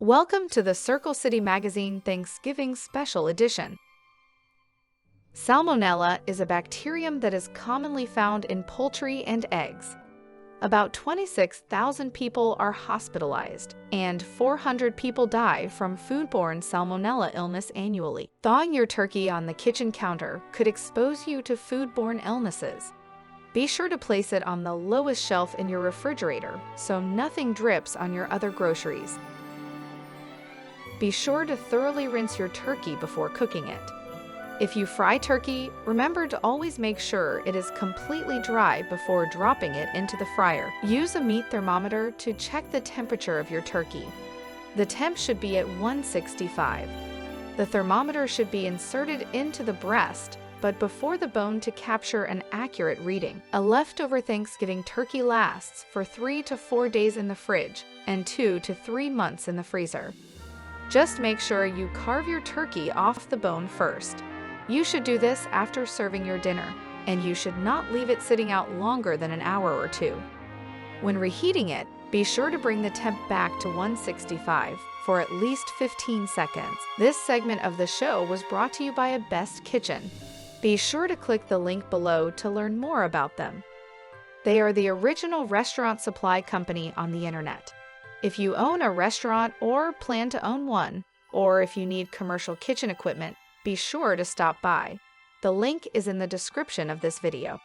Welcome to the Circle City Magazine Thanksgiving Special Edition. Salmonella is a bacterium that is commonly found in poultry and eggs. About 26,000 people are hospitalized, and 400 people die from foodborne salmonella illness annually. Thawing your turkey on the kitchen counter could expose you to foodborne illnesses. Be sure to place it on the lowest shelf in your refrigerator so nothing drips on your other groceries. Be sure to thoroughly rinse your turkey before cooking it. If you fry turkey, remember to always make sure it is completely dry before dropping it into the fryer. Use a meat thermometer to check the temperature of your turkey. The temp should be at 165. The thermometer should be inserted into the breast, but before the bone to capture an accurate reading. A leftover Thanksgiving turkey lasts for 3 to 4 days in the fridge and 2 to 3 months in the freezer. Just make sure you carve your turkey off the bone first. You should do this after serving your dinner, and you should not leave it sitting out longer than an hour or two. When reheating it, be sure to bring the temp back to 165 for at least 15 seconds. This segment of the show was brought to you by Best Kitchen. Be sure to click the link below to learn more about them. They are the original restaurant supply company on the internet. If you own a restaurant or plan to own one, or if you need commercial kitchen equipment, be sure to stop by. The link is in the description of this video.